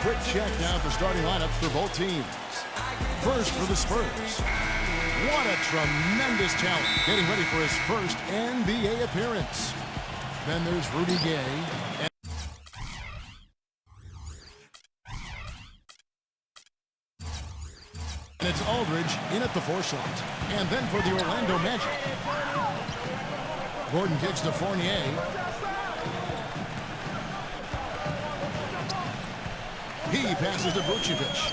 quick check now at the starting lineups for both teams. First for the Spurs. What a tremendous talent, getting ready for his first NBA appearance. Then there's Rudy Gay. And it's Aldridge in at the 4 slot. And then for the Orlando Magic, Gordon kicks to Fournier. He passes to Vucevic.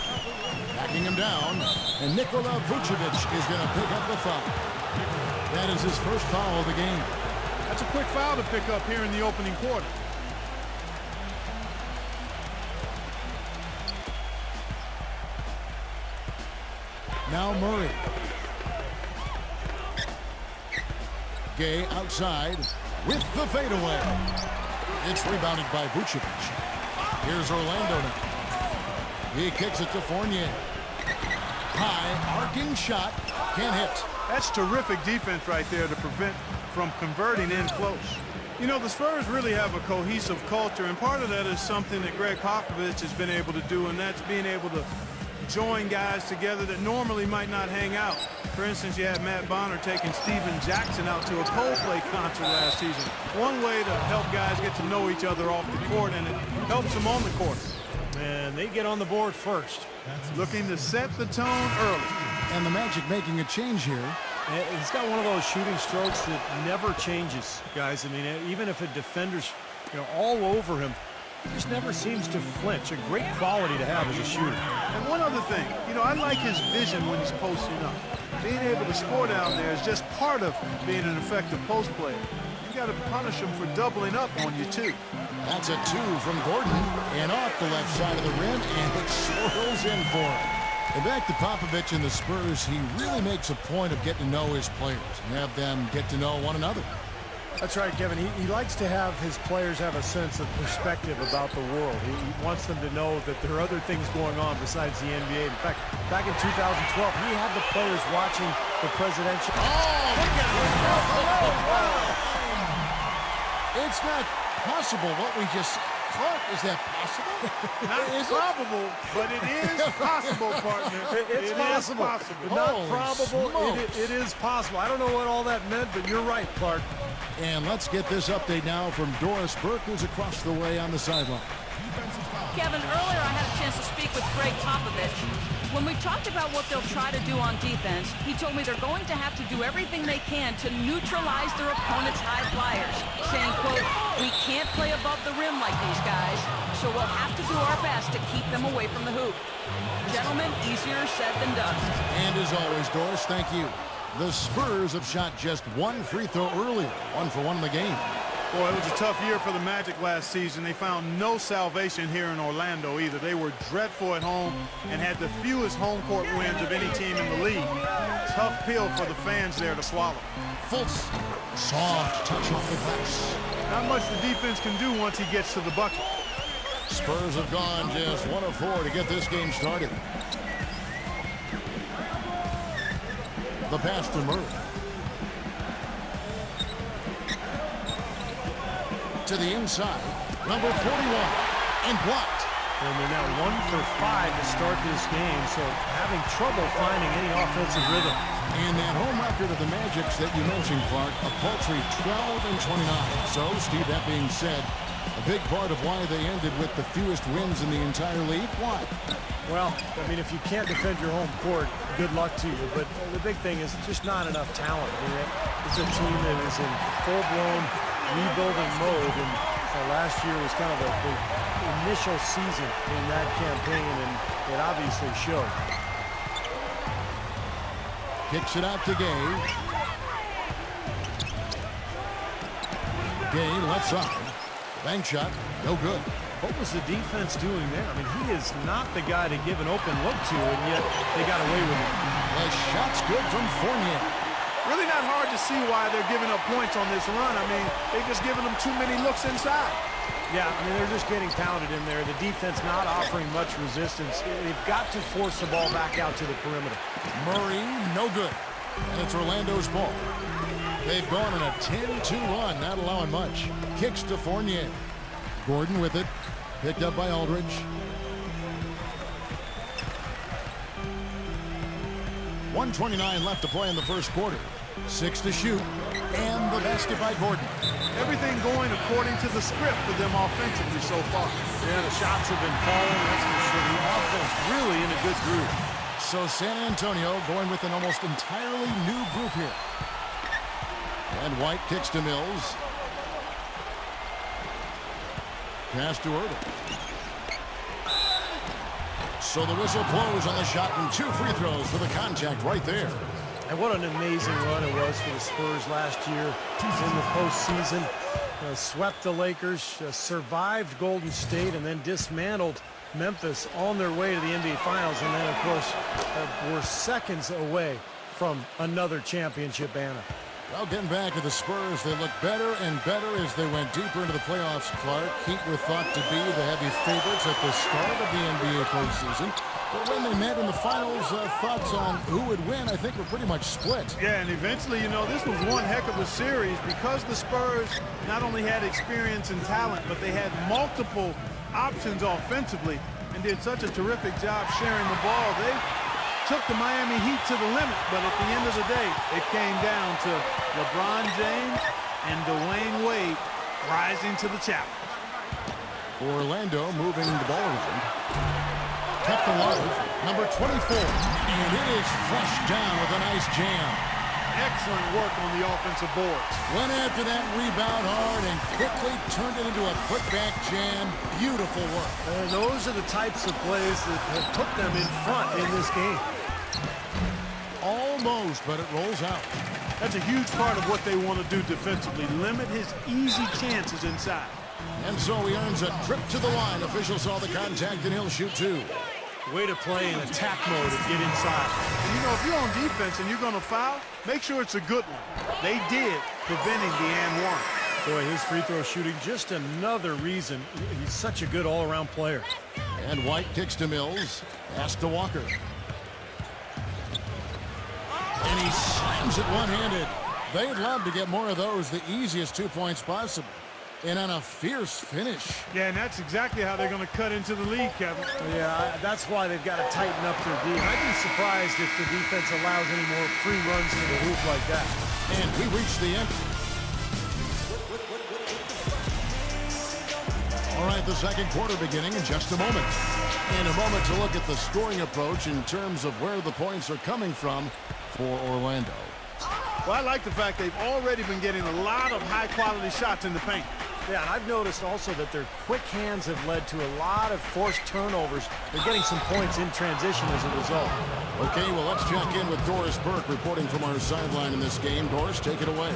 Backing him down. And Nikola Vucevic is going to pick up the foul. That is his first foul of the game. That's a quick foul to pick up here in the opening quarter. Now Murray. Gay outside with the fadeaway. It's rebounded by Vucevic. Here's Orlando now. He kicks it to Fournier. High arcing shot. Can't hit. That's terrific defense right there to prevent from converting in close. You know, the Spurs really have a cohesive culture, and part of that is something that Greg Popovich has been able to do, and that's being able to join guys together that normally might not hang out. For instance, you had Matt Bonner taking Steven Jackson out to a Coldplay concert last season. One way to help guys get to know each other off the court, and it helps them on the court. And they get on the board first. Looking to set the tone early. And the Magic making a change here. He's got one of those shooting strokes that never changes, guys. I mean, even if a defender's, all over him, he just never seems to flinch. A great quality to have as a shooter. And one other thing, I like his vision when he's posting up. Being able to score down there is just part of being an effective post player. You got to punish him for doubling up on you, too. That's a 2 from Gordon, and off the left side of the rim, and it swirls in for him. And back to Popovich and the Spurs, he really makes a point of getting to know his players and have them get to know one another. That's right, Kevin. He likes to have his players have a sense of perspective about the world. He wants them to know that there are other things going on besides the NBA. In fact, back in 2012, he had the players watching the presidential. Oh, look at it. It's not possible what we just caught. Is that possible? Not probable, but it is possible, partner. It's possible. But not probable. It is possible. I don't know what all that meant, but you're right, Clark. And let's get this update now from Doris Burke, who's across the way on the sideline. Kevin, earlier I had a chance to speak with Greg Popovich. When we talked about what they'll try to do on defense, he told me they're going to have to do everything they can to neutralize their opponent's high flyers, saying, quote, "We can't play above the rim like these guys, so we'll have to do our best to keep them away from the hoop." Gentlemen, easier said than done. And as always, Doris, thank you. The Spurs have shot just 1 free throw earlier, 1 for 1 in the game. Boy, it was a tough year for the Magic last season. They found no salvation here in Orlando either. They were dreadful at home and had the fewest home court wins of any team in the league. Tough pill for the fans there to swallow. Fultz, soft touch off the glass. Not much the defense can do once he gets to the bucket. Spurs have gone just 1 of 4 to get this game started. The pass to Murray. To the inside, number 41, and blocked. And they're now 1 for 5 to start this game, so having trouble finding any offensive rhythm. And that home record of the Magic's that you mentioned, Clark, a paltry 12-29. So, Steve, that being said, a big part of why they ended with the fewest wins in the entire league. Why? Well, I mean, if you can't defend your home court, good luck to you. But the big thing is just not enough talent. I mean, it's a team that is in full-blown rebuilding mode, and last year was kind of the initial season in that campaign, and it obviously showed. Kicks it out to Gay. Gay left side. Bank shot, no good. What was the defense doing there? I mean, he is not the guy to give an open look to, and yet they got away with it. The shot's good from Fournier. Really not hard to see why they're giving up points on this run. I mean, they've just given them too many looks inside. Yeah, I mean, they're just getting pounded in there. The defense not offering much resistance. They've got to force the ball back out to the perimeter. Murray, no good. And it's Orlando's ball. They've gone on a 10-2 run, not allowing much. Kicks to Fournier. Gordon with it. Picked up by Aldridge. 1:29 left to play in the first quarter. 6 to shoot, and the basket by Gordon. Everything going according to the script for them offensively so far. Yeah, the shots have been falling, that's for sure. The offense really in a good groove. So San Antonio going with an almost entirely new group here. And White kicks to Mills. Pass to Ertel. So the whistle blows on the shot, and 2 free throws for the contact right there. And what an amazing run it was for the Spurs last year in the postseason. Swept the Lakers, survived Golden State, and then dismantled Memphis on their way to the NBA Finals. And then, of course, were seconds away from another championship banner. Well, getting back to the Spurs, they look better and better as they went deeper into the playoffs, Clark. Heat were thought to be the heavy favorites at the start of the NBA postseason. But when they met in the finals, thoughts on who would win, I think, were pretty much split. Yeah, and eventually, this was one heck of a series because the Spurs not only had experience and talent, but they had multiple options offensively and did such a terrific job sharing the ball. They took the Miami Heat to the limit, but at the end of the day, it came down to LeBron James and Dwayne Wade rising to the challenge. Orlando moving the ball around. Kept alive, number 24, and it is flushed down with a nice jam. Excellent work on the offensive boards. Went after that rebound hard and quickly turned it into a putback jam. Beautiful work. And those are the types of plays that have put them in front in this game. Almost, but it rolls out. That's a huge part of what they want to do defensively. Limit his easy chances inside. And so he earns a trip to the line. Officials saw the contact, and he'll shoot 2. Way to play in attack mode and get inside. And if you're on defense and you're going to foul, make sure it's a good one. They did, preventing the and one. Boy, his free throw shooting, just another reason he's such a good all-around player. And White kicks to Mills. Pass to Walker. And he slams it one-handed. They'd love to get more of those, the easiest 2 points possible. And on a fierce finish. Yeah, and that's exactly how they're going to cut into the lead, Kevin. Yeah, that's why they've got to tighten up their D. I'd be surprised if the defense allows any more free runs to the hoop like that. And we reach the end. All right, the second quarter beginning in just a moment. In a moment to look at the scoring approach in terms of where the points are coming from for Orlando. Well, I like the fact they've already been getting a lot of high-quality shots in the paint. Yeah, and I've noticed also that their quick hands have led to a lot of forced turnovers. They're getting some points in transition as a result. Okay, well, let's check in with Doris Burke reporting from our sideline in this game. Doris, take it away.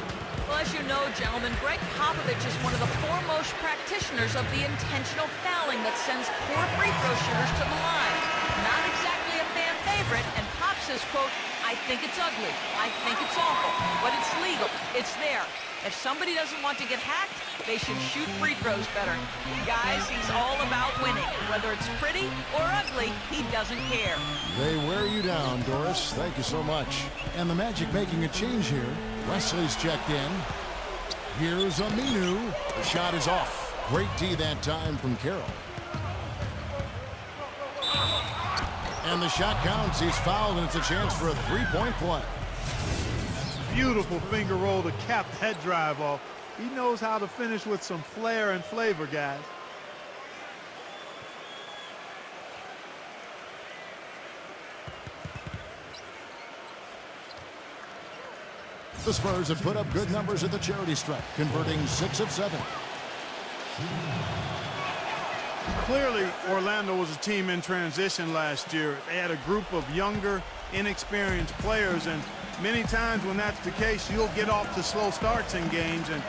Well, as you know, gentlemen, Greg Popovich is one of the foremost practitioners of the intentional fouling that sends poor free throw shooters to the line. Not exactly a fan favorite, and Pop says, quote, I think it's ugly, I think it's awful, but it's legal, it's there. If somebody doesn't want to get hacked, they should shoot free throws better. Guys, he's all about winning. Whether it's pretty or ugly, he doesn't care. They wear you down, Doris. Thank you so much. And the Magic making a change here. Wesley's checked in. Here's Aminu. The shot is off. Great D that time from Carroll. And the shot counts. He's fouled, and it's a chance for a three-point play. Beautiful finger roll to cap that drive off. He knows how to finish with some flair and flavor, guys. The Spurs have put up good numbers at the charity stripe, converting 6 of 7. Clearly, Orlando was a team in transition last year. They had a group of younger, inexperienced players, and many times when that's the case, you'll get off to slow starts in games, and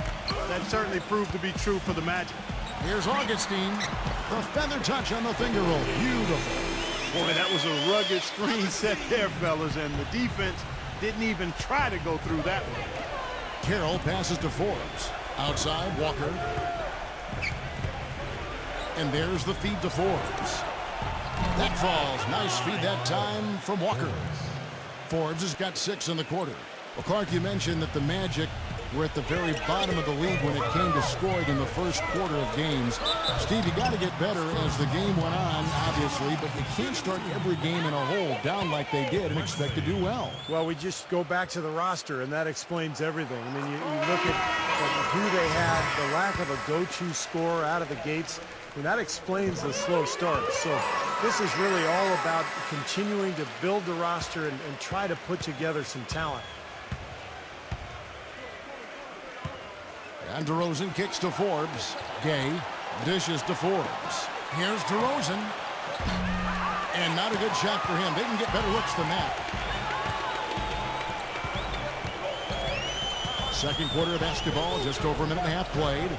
that certainly proved to be true for the Magic. Here's Augustine. The feather touch on the finger roll. Beautiful. Boy, that was a rugged screen set there, fellas, and the defense didn't even try to go through that one. Carroll passes to Forbes. Outside, Walker. And there's the feed to Forbes. That falls. Nice feed that time from Walker. Forbes has got 6 in the quarter. Well, Clark, you mentioned that the Magic were at the very bottom of the league when it came to scoring in the first quarter of games. Steve, you got to get better as the game went on. Obviously, obviously, but you can't start every game in a hole down like they did and expect to do well. Well, we just go back to the roster, and that explains everything. I mean, you look at who they had, the lack of a go-to scorer out of the gates, and that explains the slow start. So this is really all about continuing to build the roster and try to put together some talent. And DeRozan kicks to Forbes. Gay dishes to Forbes. Here's DeRozan. And not a good shot for him. They can get better looks than that. Second quarter of basketball, just over a minute and a half played.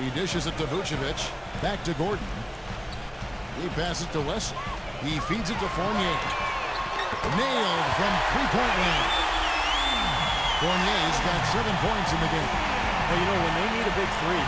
He dishes it to Vucevic. Back to Gordon. He passes to Wesley. He feeds it to Fournier. Nailed from three-point line. Fournier's got 7 points in the game. Well, you know, when they need a big three,